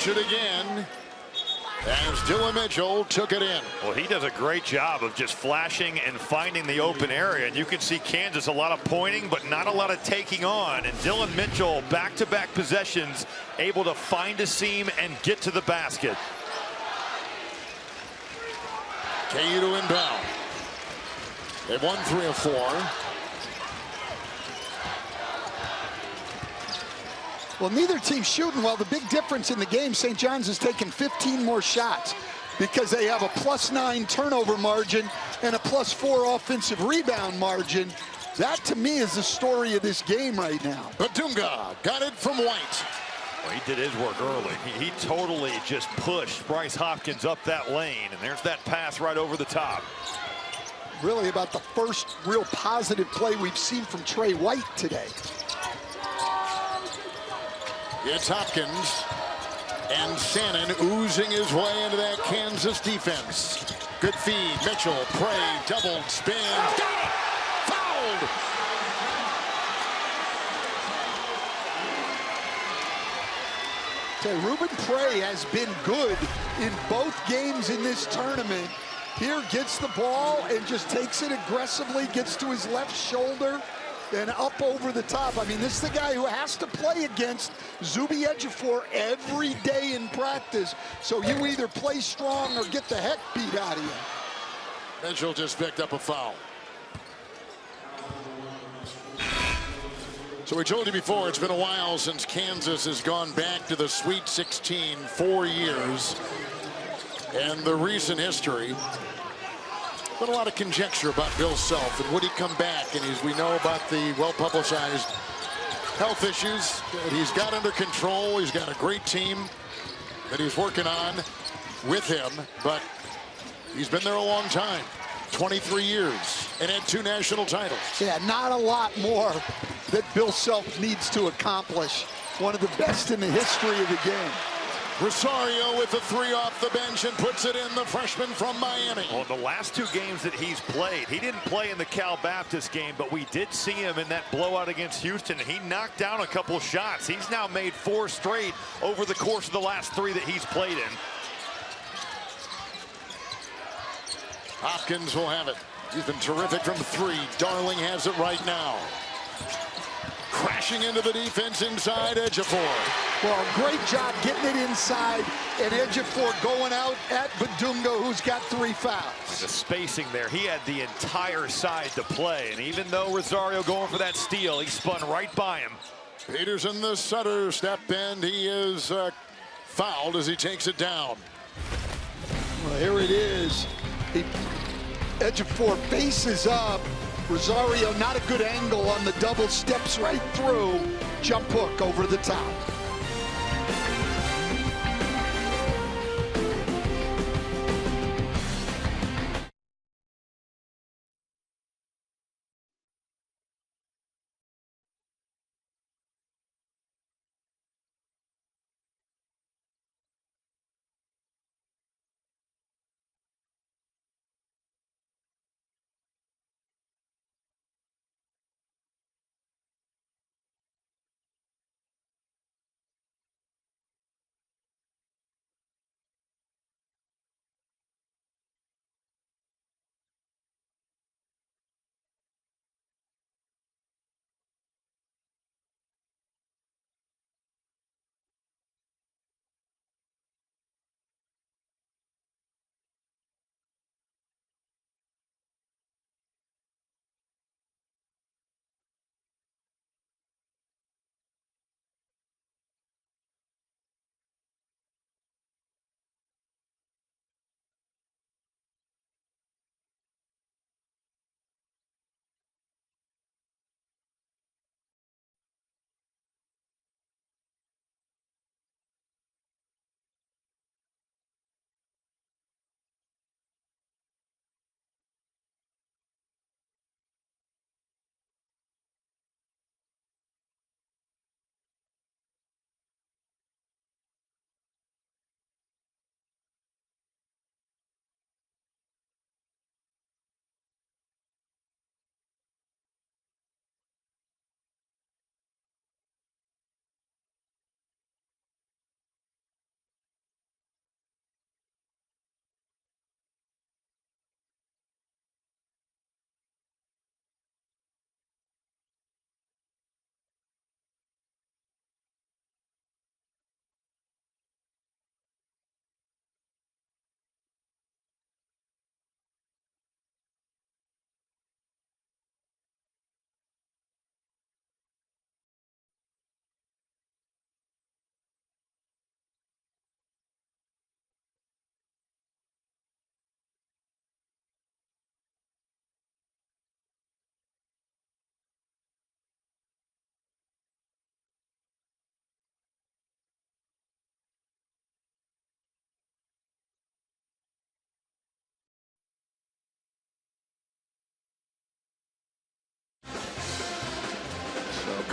push it again as Dylan Mitchell took it in. Well, he does a great job of just flashing and finding the open area. And you can see Kansas a lot of pointing, but not a lot of taking on. And Dylan Mitchell, back-to-back possessions, able to find a seam and get to the basket. KU to inbound. They've won 3 of 4. Well, neither team's shooting well. The big difference in the game, St. John's has taken 15 more shots because they have a +9 turnover margin and a +4 offensive rebound margin. That, to me, is the story of this game right now. Batunga got it from White. Well, he did his work early. He totally just pushed Bryce Hopkins up that lane, and there's that pass right over the top. Really about the first real positive play we've seen from Trey White today. It's Hopkins and Sannon oozing his way into that Kansas defense. Good feed. Mitchell, Prey, doubled, spins. Got it! Fouled! Ruben Prey has been good in both games in this tournament. Here gets the ball and just takes it aggressively, gets to his left shoulder, and up over the top. I mean, this is the guy who has to play against Zuby Ejiofor every day in practice. So you either play strong or get the heck beat out of you. Mitchell just picked up a foul. So we told you before, it's been a while since Kansas has gone back to the Sweet 16, 4 years. And the recent history, been a lot of conjecture about Bill Self and would he come back, and as we know about the well-publicized health issues that he's got under control. He's got a great team that he's working on with him, but he's been there a long time, 23 years, and had 2 national titles. Yeah, not a lot more that Bill Self needs to accomplish. One of the best in the history of the game. Rosario with the 3 off the bench and puts it in, the freshman from Miami. Well, the last 2 games that he's played, he didn't play in the Cal Baptist game, but we did see him in that blowout against Houston. He knocked down a couple shots. He's now made 4 straight over the course of the last 3 that he's played in. Hopkins will have it. He's been terrific from 3. Darling has it right now. Crashing into the defense inside Ejiofor. Well, great job getting it inside, and Ejiofor going out at Badunga, who's got 3 fouls. The spacing there, he had the entire side to play, and even though Rosario going for that steal, he spun right by him. Peterson, the Sutter step, and he is fouled as he takes it down. Well, here it is. Ejiofor faces up. Rosario, not a good angle on the double, steps right through. Jump hook over the top.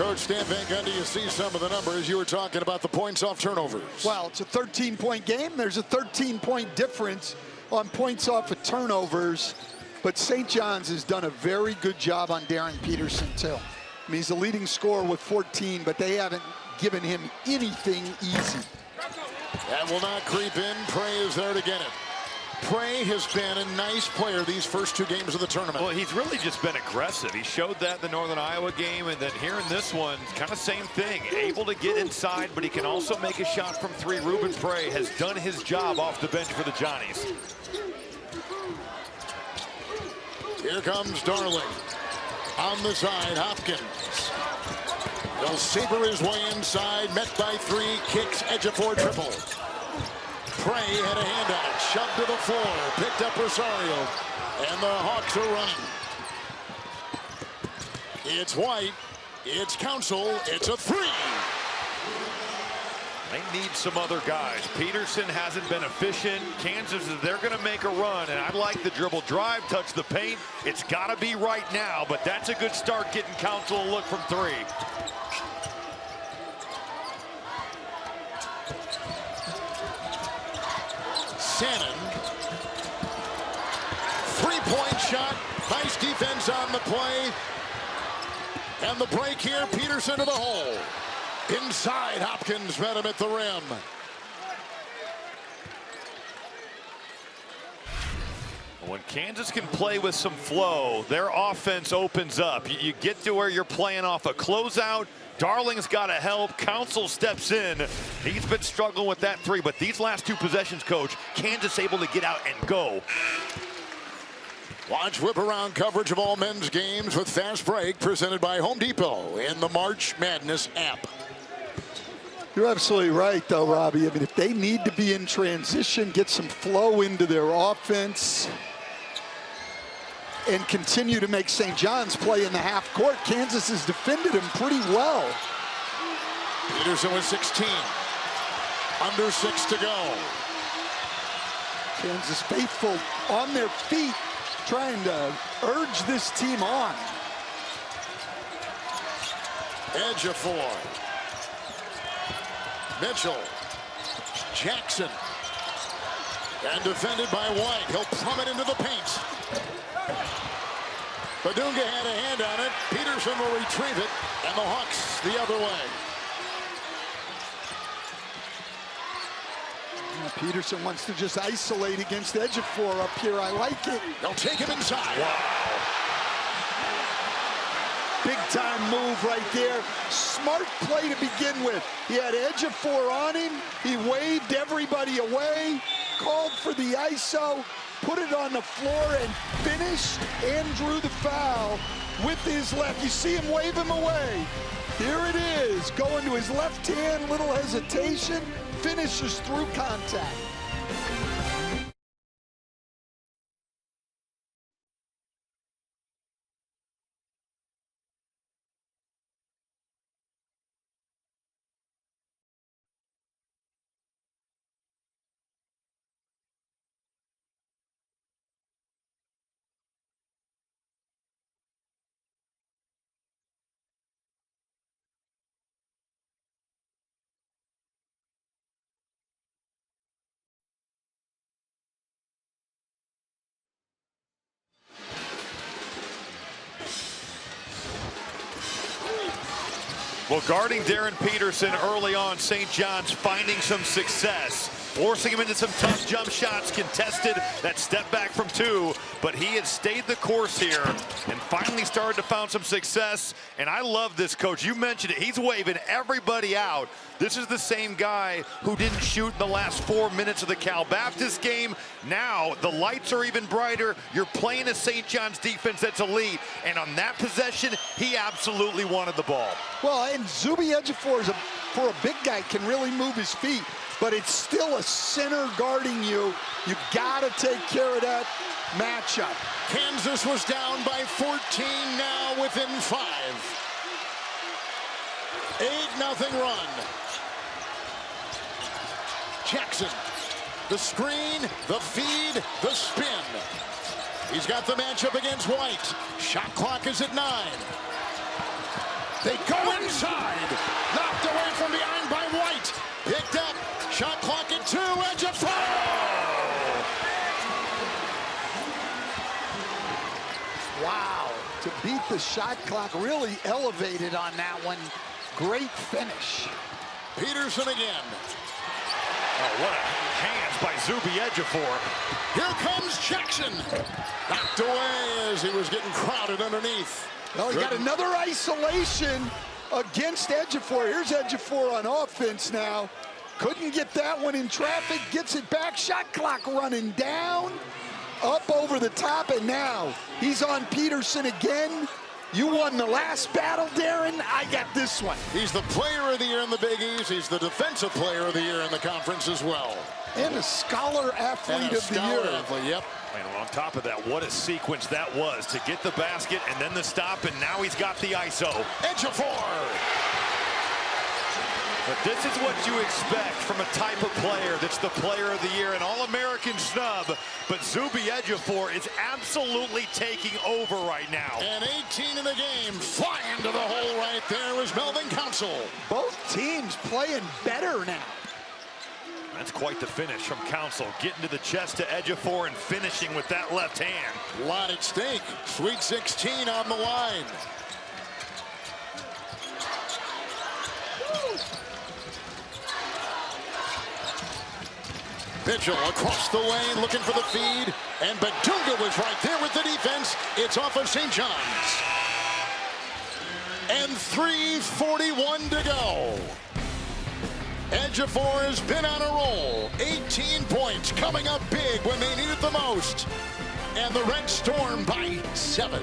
Coach Stan Van Gundy, you see some of the numbers. You were talking about the points off turnovers. Well, it's a 13-point game. There's a 13-point difference on points off of turnovers. But St. John's has done a very good job on Darren Peterson, too. I mean, he's the leading scorer with 14, but they haven't given him anything easy. That will not creep in. Prey is there to get it. Prey has been a nice player these first 2 games of the tournament. Well, he's really just been aggressive. He showed that in the Northern Iowa game, and then here in this one, kind of same thing. Able to get inside, but he can also make a shot from 3. Ruben Prey has done his job off the bench for the Johnnies. Here comes Darling. On the side, Hopkins. He'll saber his way inside, met by 3, kicks, Ejiofor triple. Prey had a hand on it, shoved to the floor, picked up Rosario, and the Hawks are running. It's White, it's Council, it's a 3. They need some other guys. Peterson hasn't been efficient. Kansas, they're going to make a run, and I like the dribble drive, touch the paint. It's got to be right now, but that's a good start getting Council a look from 3. Shannon. 3-point shot. Nice defense on the play. And the break here, Peterson to the hole. Inside, Hopkins met him at the rim. When Kansas can play with some flow, their offense opens up. You get to where you're playing off a closeout. Darling's got to help. Council steps in. He's been struggling with that 3, but these last 2 possessions, Coach, Kansas able to get out and go. Watch whip-around coverage of all men's games with Fast Break, presented by Home Depot in the March Madness app. You're absolutely right, though, Robbie. I mean, if they need to be in transition, get some flow into their offense, and continue to make St. John's play in the half court, Kansas has defended him pretty well. Peterson with 16. Under 6 to go. Kansas faithful on their feet, trying to urge this team on. Ejiofor. Mitchell. Jackson. And defended by White. He'll plummet into the paint. Badunga had a hand on it. Peterson will retrieve it. And the Hawks the other way. Peterson wants to just isolate against Ejiofor up here. I like it. They'll take him inside. Wow. Big time move right there. Smart play to begin with. He had Ejiofor on him. He waved everybody away, called for the ISO, put it on the floor, and finished and drew the foul with his left. You see him wave him away. Here it is, going to his left hand, little hesitation, finishes through contact. Well, guarding Darren Peterson early on, St. John's finding some success, forcing him into some tough jump shots, contested that step back from 2, but he had stayed the course here and finally started to find some success. And I love this, Coach. You mentioned it. He's waving everybody out. This is the same guy who didn't shoot in the last 4 minutes of the Cal Baptist game. Now the lights are even brighter. You're playing a St. John's defense that's elite, and on that possession, he absolutely wanted the ball. Well, and Zuby Ejiofor, for a big guy, can really move his feet, but it's still a center guarding you. You gotta take care of that matchup. Kansas was down by 14, now within 5. 8-0 run. Jackson, the screen, the feed, the spin. He's got the matchup against White. Shot clock is at 9. They go inside. Knocked away from behind by White. Picked up. Shot clock at 2. Ejiofor. Wow. To beat the shot clock, really elevated on that one. Great finish. Peterson again. Oh, what a hands by Zuby Ejiofor. Here comes Jackson. Knocked away as he was getting crowded underneath. Well, he got another isolation against Ejiofor. Here's Ejiofor on offense now. Couldn't get that one in traffic. Gets it back. Shot clock running down. Up over the top, and now he's on Peterson again. You won the last battle, Darren. I got this one. He's the player of the year in the Big East. He's the defensive player of the year in the conference as well. And a scholar athlete of the year. Athlete, yep. And on top of that, what a sequence that was to get the basket and then the stop, and now he's got the ISO. Ejiofor. But this is what you expect from a type of player that's the player of the year, an All-American snub. But Zuby Ejiofor is absolutely taking over right now. And 18 in the game. Flying to the hole right there was Melvin Council. Both teams playing better now. That's quite the finish from Council. Getting to the chest to Ejiofor and finishing with that left hand. A lot at stake. Sweet 16 on the line. Mitchell across the lane looking for the feed. And Badunga was right there with the defense. It's off of St. John's. And 3:41 to go. Ejiofor has been on a roll. 18 points coming up big when they need it the most. And the Red Storm by 7.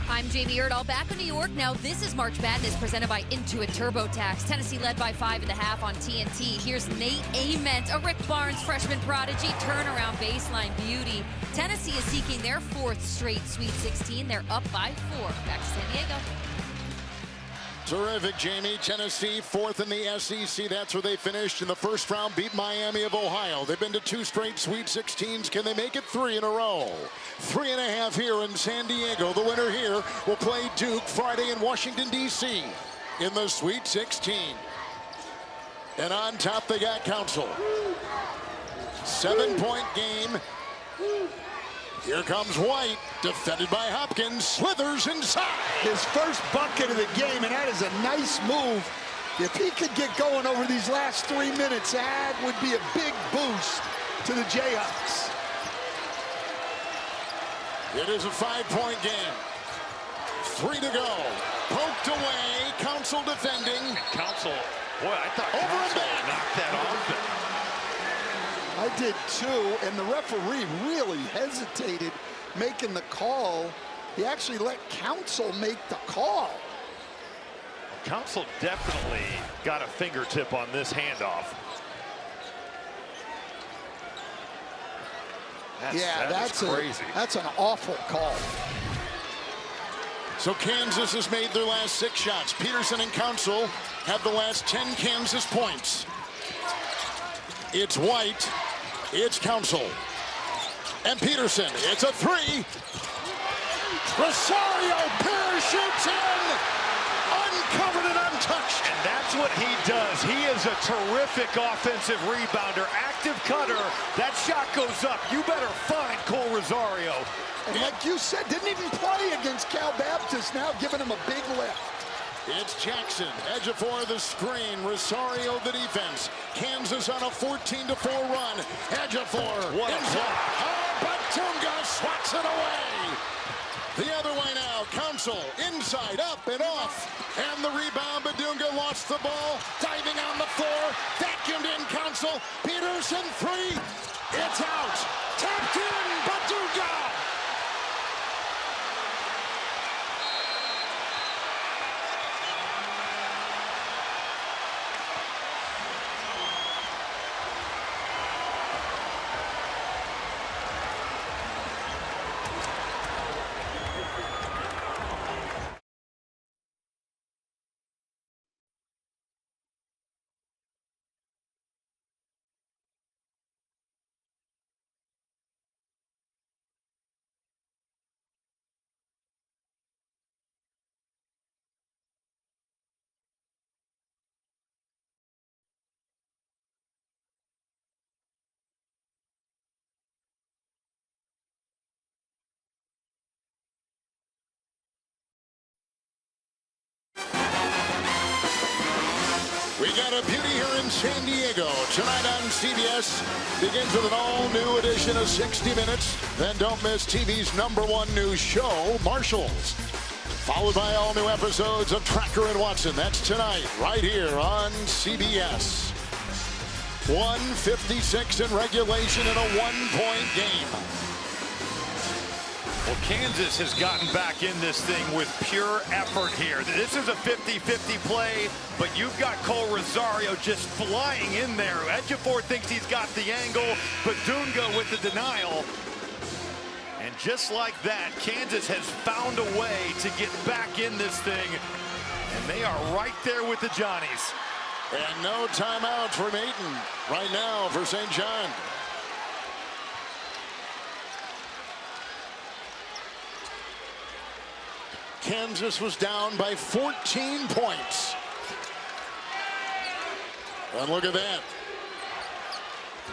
I'm Jamie Erdahl back in New York. Now this is March Madness presented by Intuit TurboTax. Tennessee led by 5.5 on TNT. Here's Nate Ament, a Rick Barnes freshman prodigy, turnaround baseline beauty. Tennessee is seeking their 4th straight Sweet 16. They're up by 4. Back to San Diego. Terrific, Jamie. Tennessee, 4th in the SEC. That's where they finished in the first round. Beat Miami of Ohio. They've been to 2 straight Sweet 16s. Can they make it 3 in a row? 3.5 here in San Diego. The winner here will play Duke Friday in Washington, D.C. in the Sweet 16. And on top, they got Council. 7-point game. Here comes White, defended by Hopkins, slithers inside. His first bucket of the game, and that is a nice move. If he could get going over these last 3 minutes, that would be a big boost to the Jayhawks. It is a 5-point game. 3 to go. Poked away, Council defending. Council, boy, I thought Over Council and back. knocked that off. I did too, and the referee really hesitated making the call. He actually let Council make the call. Council definitely got a fingertip on this handoff. That's crazy. That's an awful call. So Kansas has made their last 6 shots. Peterson and Council have the last 10 Kansas points. It's White. It's Council. And Peterson. It's a 3. Rosario parachutes in. Uncovered and untouched. And that's what he does. He is a terrific offensive rebounder, active cutter. That shot goes up. You better find Cole Rosario. And like you said, didn't even play against Cal Baptist, now giving him a big lift. It's Jackson, Ejiofor the screen, Rosario the defense. Kansas on a 14-4 run. Ejiofor inside. Oh, Batunga swats it away. The other way now, Council inside, up and off. And the rebound, Badunga lost the ball. Diving on the floor, vacuumed in Council. Peterson 3, it's out. Tapped in, Badunga. We got a beauty here in San Diego. Tonight on CBS begins with an all-new edition of 60 Minutes. Then don't miss TV's #1 news show, Marshalls. Followed by all new episodes of Tracker and Watson. That's tonight, right here on CBS. 1:56 in regulation in a 1-point game. Well, Kansas has gotten back in this thing with pure effort here. This is a 50-50 play, but you've got Cole Rosario just flying in there. Ejiofor thinks he's got the angle, but Dunga with the denial. And just like that, Kansas has found a way to get back in this thing, and they are right there with the Johnnies. And no timeouts remaining right now for St. John. Kansas was down by 14 points. And look at that.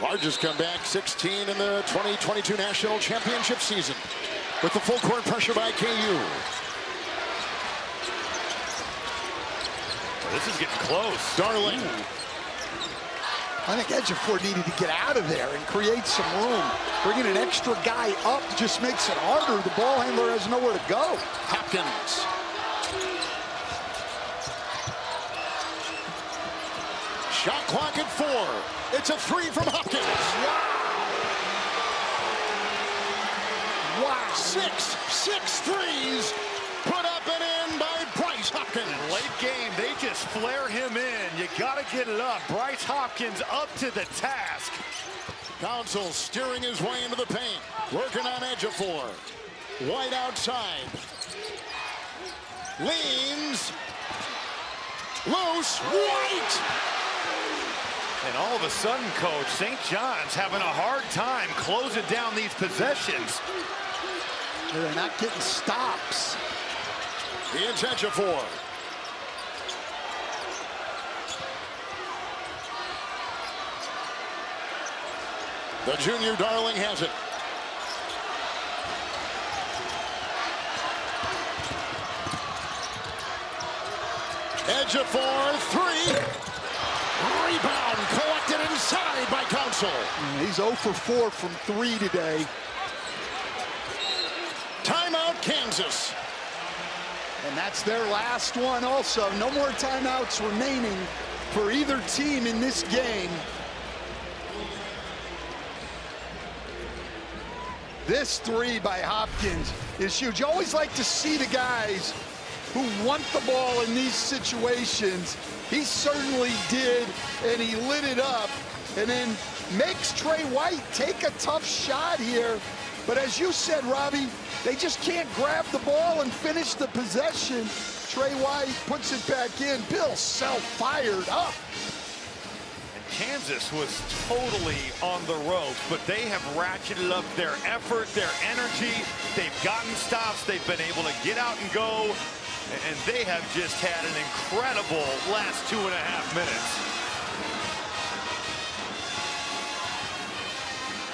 Largest comeback, 16 in the 2022 National Championship season. With the full court pressure by KU. This is getting close. Darling. I think Ejiofor needed to get out of there and create some room. Bringing an extra guy up just makes it harder. The ball handler has nowhere to go. Hopkins. Shot clock at 4. It's a 3 from Hopkins. Wow. 6 threes put up and in by Bryce Hopkins. Late game, they just flare him in. You got to get it up. Bryce Hopkins up to the task. Council steering his way into the paint. Working on Ejiofor. White outside. Leans. Loose. White. And all of a sudden, Coach, St. John's having a hard time closing down these possessions. They're not getting stops. The intention for. The junior darling has it. Edge of 4-3. Rebound collected inside by Council. He's 0 for 4 from 3 today. Timeout, Kansas. And that's their last one also. No more timeouts remaining for either team in this game. This 3 by Hopkins is huge. You always like to see the guys who want the ball in these situations. He certainly did, and he lit it up, and then makes Trey White take a tough shot here. But as you said, Robbie, they just can't grab the ball and finish the possession. Trey White puts it back in. Bill Self fired up. Kansas was totally on the ropes, but they have ratcheted up their effort, their energy. They've gotten stops. They've been able to get out and go, and they have just had an incredible last 2.5 minutes.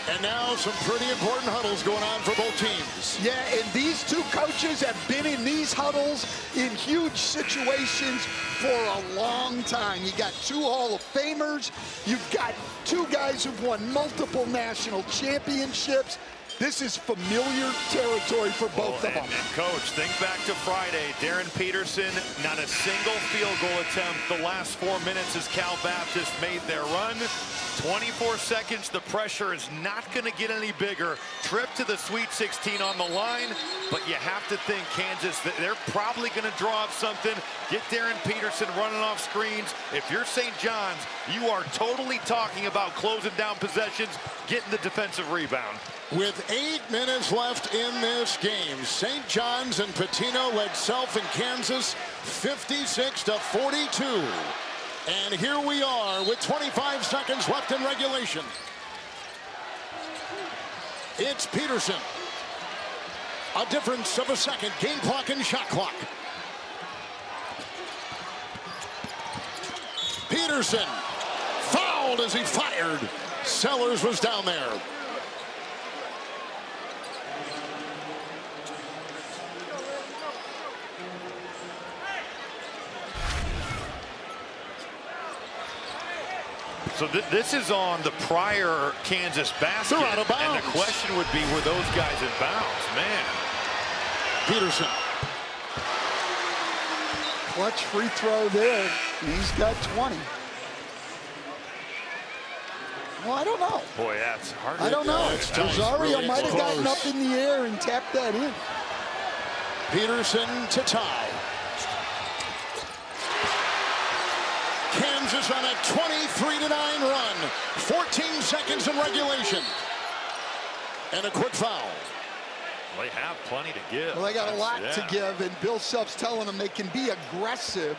And now some pretty important huddles going on for both teams. Yeah, and these two coaches have been in these huddles in huge situations for a long time. You got 2 Hall of Famers. You've got 2 guys who've won multiple national championships. This is familiar territory for both of them. And Coach, think back to Friday. Darren Peterson, not a single field goal attempt the last 4 minutes as Cal Baptist made their run. 24 seconds, the pressure is not going to get any bigger. Trip to the Sweet 16 on the line, but you have to think Kansas, they're probably going to draw up something, get Darren Peterson running off screens. If you're St. John's, you are totally talking about closing down possessions, getting the defensive rebound. With 8 minutes left in this game, St. John's and Patino led Self in Kansas 56-42. And here we are with 25 seconds left in regulation. It's Peterson. A difference of a second. Game clock and shot clock. Peterson fouled as he fired. Sellers was down there. So this is on the prior Kansas basket. They're out of bounds. And the question would be, were those guys in bounds? Man. Peterson. Clutch free throw there. He's got 20. Well, I don't know. Boy, that's hard. I don't know. Rosario really might have gotten up in the air and tapped that in. Peterson to tie. Kansas on a 23-9 run. 14 seconds in regulation. And a quick foul. They have plenty to give. Well, they got a lot to give, and Bill Self's telling them they can be aggressive.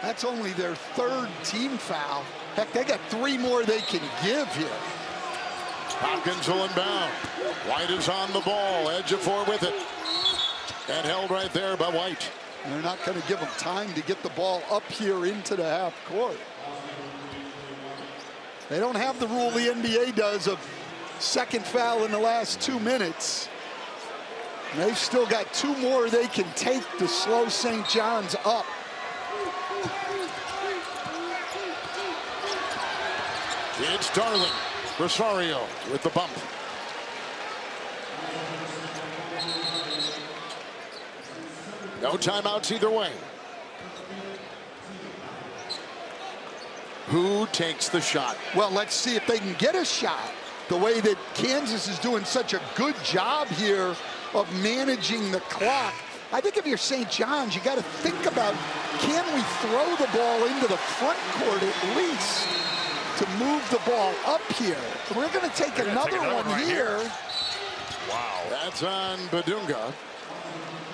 That's only their 3rd team foul. Heck, they got 3 more they can give here. Hopkins will inbound. White is on the ball. Edge of 4 with it. And held right there by White. They're not going to give them time to get the ball up here into the half court. They don't have the rule the NBA does of second foul in the last 2 minutes. And they've still got 2 more they can take to slow St. John's up. It's Darling. Rosario with the bump. No timeouts either way. Who takes the shot? Well, let's see if they can get a shot. The way that Kansas is doing such a good job here of managing the clock. I think if you're St. John's, you got to think about, can we throw the ball into the front court at least to move the ball up here? We're going to take another one right here. Wow. That's on Badunga.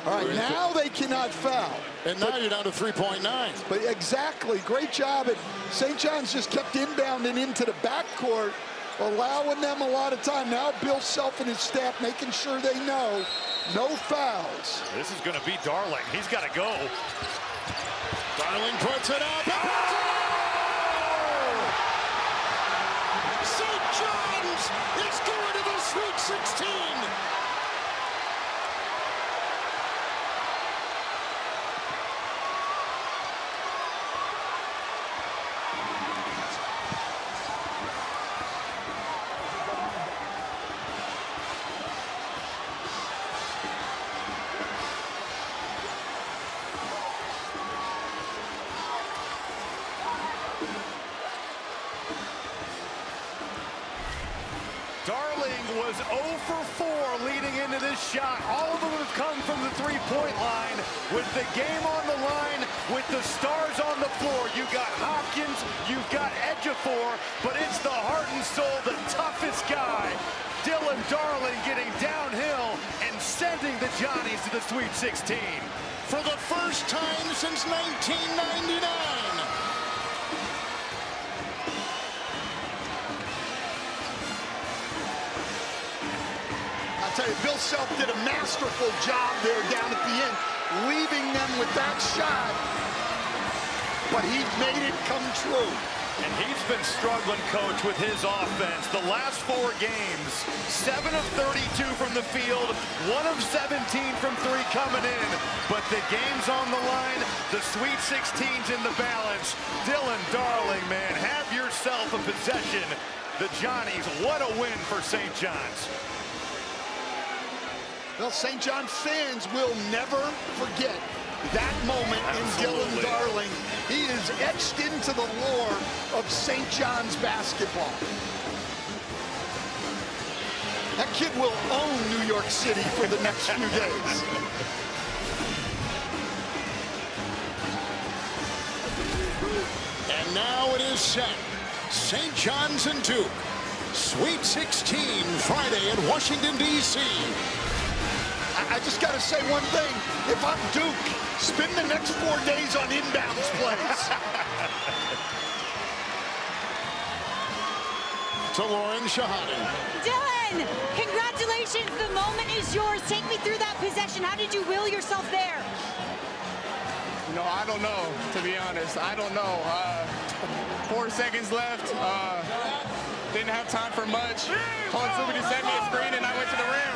All right, now they cannot foul. And now you're down to 3.9. But exactly, great job. St. John's just kept inbounding into the backcourt, allowing them a lot of time. Now Bill Self and his staff making sure they know no fouls. This is going to be Darling. He's got to go. Darling puts it up. St. John's is going to the Sweet 16. Darling was 0 for 4 leading into this shot. All of them have come from the three-point line. With the game on the line, with the stars on the floor, you got Hopkins, you've got Ejiofor, but it's the heart and soul, the toughest guy, Dylan Darling, getting downhill and sending the Johnnies to the Sweet 16. For the first time since 1999. I'll tell you, Bill Self did a masterful job there down at the end, leaving them with that shot, but he made it come true. And he's been struggling, Coach, with his offense. The last 4 games, 7 of 32 from the field, 1 of 17 from 3 coming in. But the game's on the line, the Sweet 16's in the balance. Dylan Darling, man, have yourself a possession. The Johnnies, what a win for St. John's. Well, St. John fans will never forget that moment. Absolutely. In Dylan Darling. He is etched into the lore of St. John's basketball. That kid will own New York City for the next few days. And now it is set. St. John's and Duke. Sweet 16 Friday in Washington, D.C. I just got to say one thing. If I'm Duke, spend the next 4 days on inbounds plays. To Lauren Shahadi. Dylan, congratulations. The moment is yours. Take me through that possession. How did you will yourself there? You know, I don't know, to be honest. I don't know. 4 seconds left. Didn't have time for much. Told Zuby to send me a screen, and I went to the rim.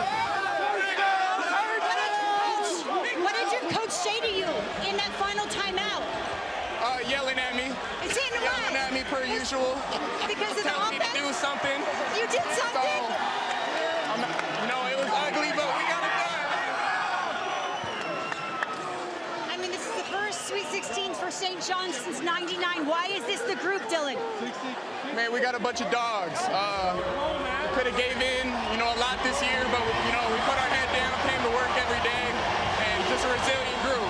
What did your coach say to you in that final timeout? Yelling at me. Is he Yelling at me per usual. Because of the Telling me to offense? do something. You did So, something? it was ugly, but we got it done. I mean, this is the first Sweet 16 for St. John's since '99. Why is this the group, Dylan? Man, we got a bunch of dogs. We could have gave in, a lot this year, but, we put our head down, came to work every day, and just a resilient group.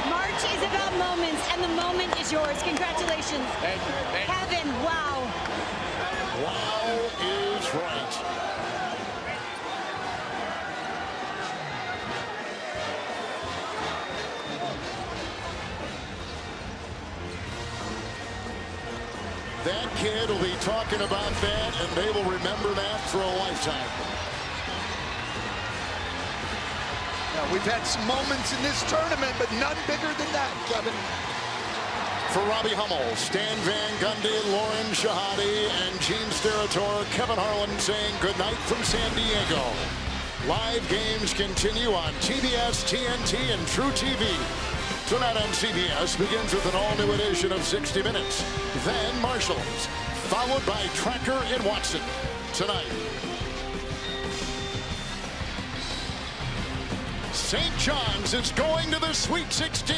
March is about moments, and the moment is yours. Congratulations. Thank you. Thank you. Kevin, wow. Wow is right. That kid will be talking about that, and they will remember that for a lifetime. Now, we've had some moments in this tournament, but none bigger than that, Kevin. For Robbie Hummel, Stan Van Gundy, Lauren Shahadi, and Gene Steratore, Kevin Harlan saying goodnight from San Diego. Live games continue on TBS, TNT, and True TV. Tonight on CBS begins with an all-new edition of 60 Minutes. Then Marshalls, followed by Tracker and Watson. Tonight, St. John's is going to the Sweet 16.